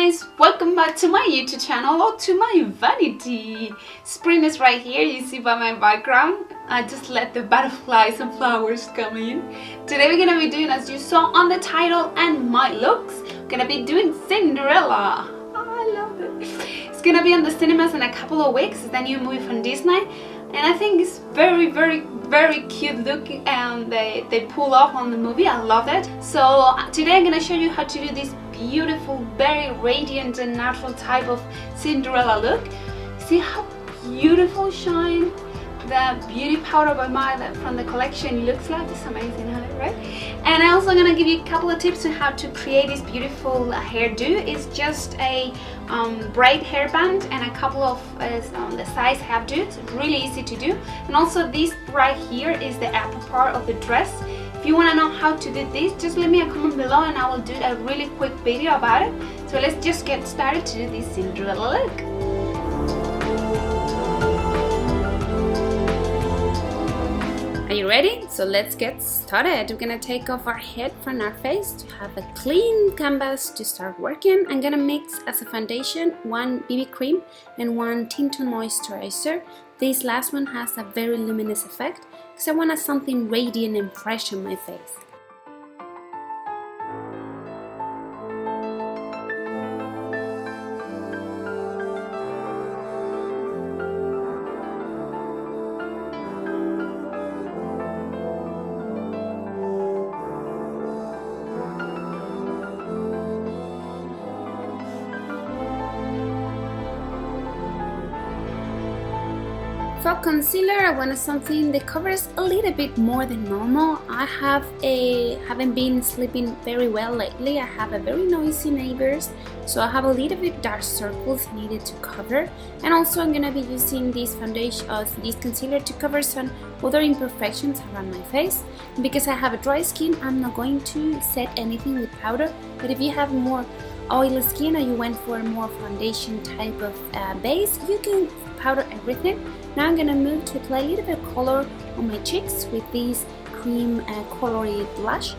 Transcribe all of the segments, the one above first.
guys, welcome back to my YouTube channel or to my vanity. Spring is right here, you see by my background. I just let the butterflies and flowers come in. Today we're gonna be doing, as you saw on the title and my looks, we're gonna be doing Cinderella. Oh, I love it. It's gonna be on the cinemas in a couple of weeks. It's the new movie from Disney, and I think it's very cute looking, and they pull off on the movie. I love it. So today I'm gonna show you how to do this beautiful, very radiant and natural type of Cinderella look. See how beautiful shine the beauty powder by Madden from the collection looks like. It's amazing, right? And I'm also gonna give you a couple of tips on how to create this beautiful hairdo. It's just a braid hairband and a couple of the size hairdos. It's really easy to do. And also this right here is the upper part of the dress. If you want to know how to do this, just leave me a comment below and I will do a really quick video about it. So let's just get started to do this Cinderella look. Are you ready? So let's get started. We're gonna take off our head from our face to have a clean canvas to start working. I'm gonna mix as a foundation one BB cream and one Tinted moisturizer. This last one has a very luminous effect because I want something radiant and fresh on my face. For concealer, I wanted something that covers a little bit more than normal. I haven't been sleeping very well lately. I have a very noisy neighbors, so I have a little bit dark circles needed to cover. And also I'm gonna be using this foundation, this concealer to cover some other imperfections around my face. And because I have a dry skin, I'm not going to set anything with powder. But if you have more oily skin or you went for a more foundation type of base, you can powder everything. Now I'm gonna move to apply a little bit of color on my cheeks with this cream colored blush.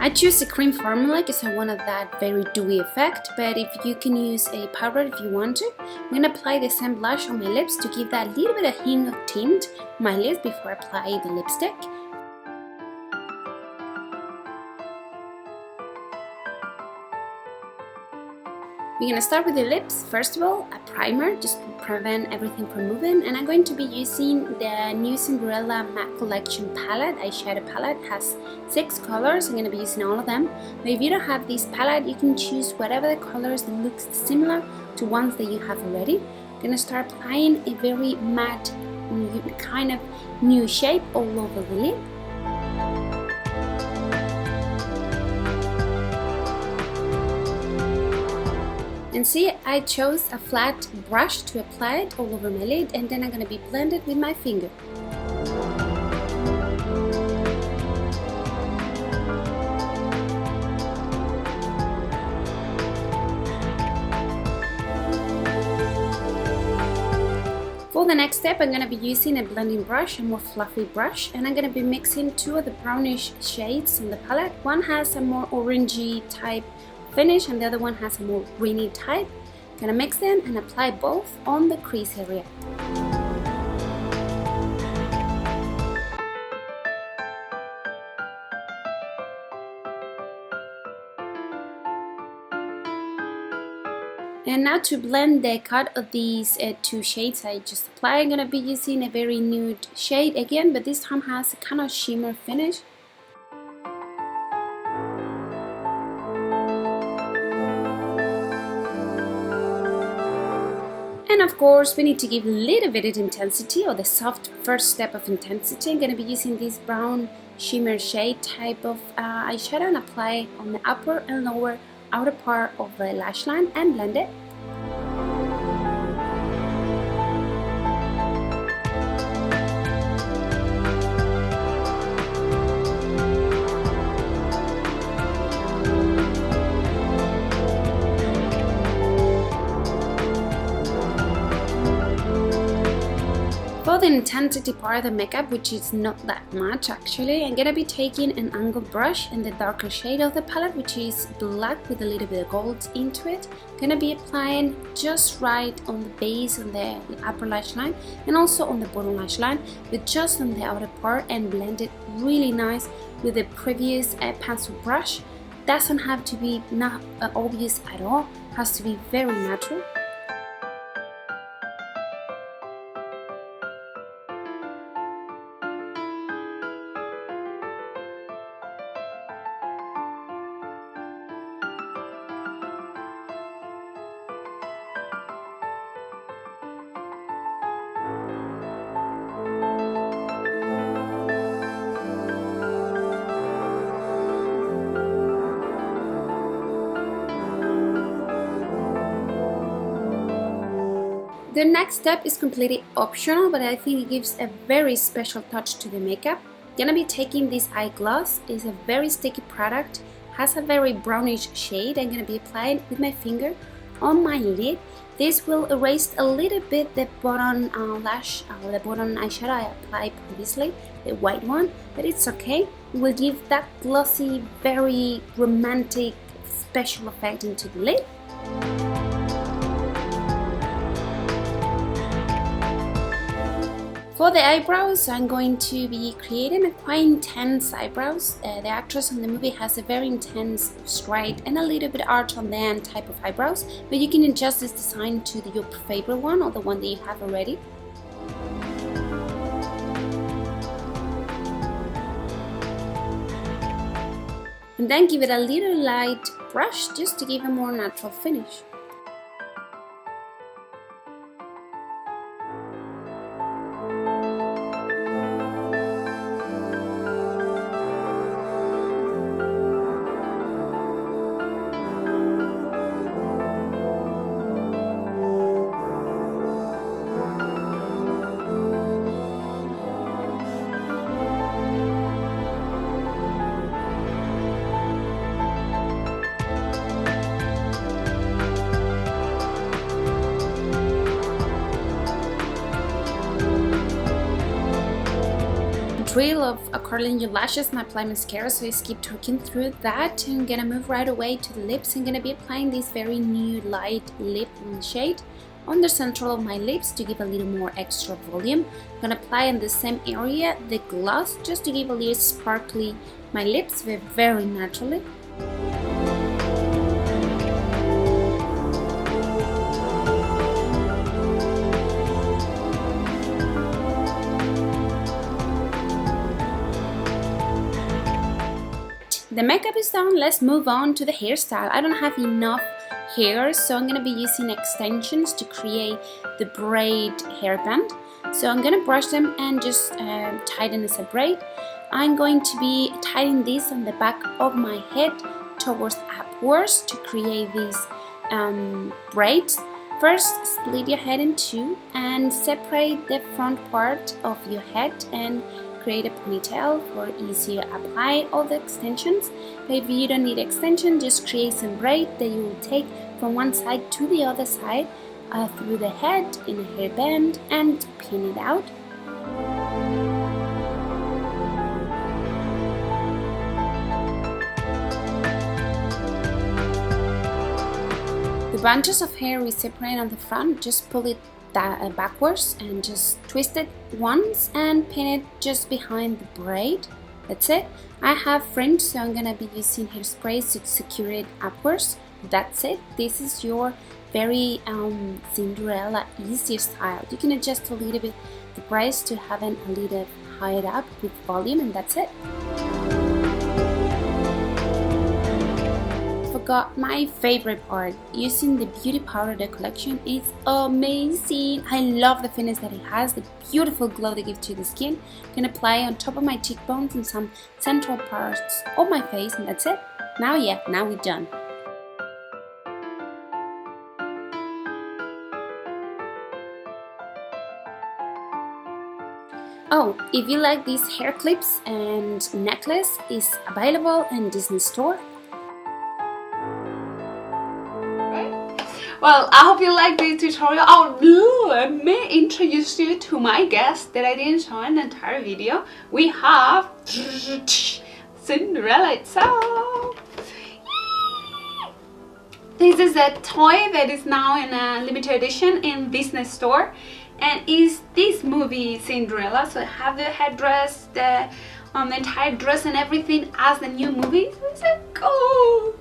I choose a cream formula because I wanted that very dewy effect, but if you can use a powder if you want to. I'm gonna apply the same blush on my lips to give that little bit of hint of tint on my lips before I apply the lipstick. We're gonna start with the lips. First of all, a primer just to prevent everything from moving, and I'm going to be using the new Cinderella Matte Collection palette, eyeshadow palette. It has 6 colors. I'm gonna be using all of them. But if you don't have this palette, you can choose whatever the colors that looks similar to ones that you have already. I'm gonna start applying a very matte, kind of new shape all over the lid. And see, I chose a flat brush to apply it all over my lid, and then I'm going to be blended with my finger. For the next step, I'm going to be using a blending brush, a more fluffy brush, and I'm going to be mixing 2 of the brownish shades in the palette. One has a more orangey type finish and the other one has a more greeny type. I'm gonna mix them and apply both on the crease area. And now to blend the cut of these 2 shades I just applied, I'm gonna be using a very nude shade again, but this time has a kind of shimmer finish. And of course, we need to give a little bit of intensity, or the soft first step of intensity. I'm going to be using this brown shimmer shade type of eyeshadow and apply on the upper and lower outer part of the lash line and blend it. For intensity part of the makeup, which is not that much actually, I'm gonna be taking an angled brush in the darker shade of the palette, which is black with a little bit of gold into it. Gonna be applying just right on the base, on the upper lash line, and also on the bottom lash line, but just on the outer part, and blend it really nice with the previous pencil brush. Doesn't have to be not obvious at all, has to be very natural. The next step is completely optional, but I think it gives a very special touch to the makeup. Gonna be taking this eye gloss. It's a very sticky product, has a very brownish shade. I'm gonna be applying with my finger on my lid. This will erase a little bit the bottom lash, the bottom eyeshadow I applied previously, the white one, but it's okay. It will give that glossy, very romantic, special effect into the lid. For the eyebrows, I'm going to be creating a quite intense eyebrows. The actress in the movie has a very intense, straight, and a little bit arch on the end type of eyebrows, but you can adjust this design to your favorite one or the one that you have already. And then give it a little light brush just to give a more natural finish. Drill of curling your lashes and apply mascara, so just keep talking through that. I'm gonna move right away to the lips. I'm gonna be applying this very new light lip shade on the center of my lips to give a little more extra volume. I'm gonna apply in the same area the gloss just to give a little sparkly my lips very naturally. The makeup is done, let's move on to the hairstyle. I don't have enough hair, so I'm going to be using extensions to create the braid hairband. So I'm going to brush them and just tighten as a braid. I'm going to be tying this on the back of my head towards upwards to create these braids. First, split your head in two and separate the front part of your head and create a ponytail for easier apply all the extensions. But if you don't need extension, just create some braid that you will take from one side to the other side through the head in a hairband and pin it out. The bunches of hair we separate on the front, just pull it backwards and just twist it once and pin it just behind the braid. That's it. I have fringe, so I'm gonna be using hairspray to secure it upwards. That's it. This is your very Cinderella easy style. You can adjust a little bit the braids to have it a little higher up with volume, and that's it. Got my favorite part. Using the beauty powder the collection is amazing. I love the finish that it has, the beautiful glow they give to the skin. Can apply on top of my cheekbones and some central parts of my face, and that's it. Now we're done. Oh, if you like these hair clips and necklace, is available in Disney store. Well, I hope you like this tutorial. Oh, let me introduce you to my guest that I didn't show in the entire video. We have Cinderella itself. This is a toy that is now in a limited edition in business store, and is this movie Cinderella. So I have the headdress, the entire dress and everything as the new movie. It's so cool.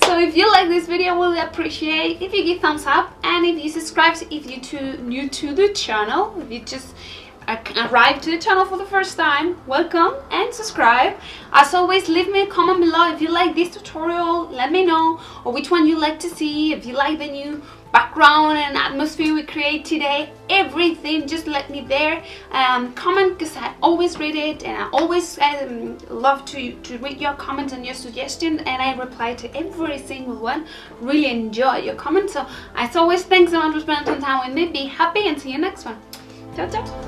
So if you like this video, we'll appreciate if you give thumbs up, and if you subscribe if you're new to the channel. If you just arrived to the channel for the first time, welcome and subscribe. As always, leave me a comment below if you like this tutorial. Let me know, or which one you like to see. If you like the new background and atmosphere we create today, everything, just let me there comment, because I always read it, and I always love to read your comments and your suggestions, and I reply to every single one. Really enjoy your comments. So as always, thanks so much for spending some time with me. Be happy and see you next one. Ciao ciao.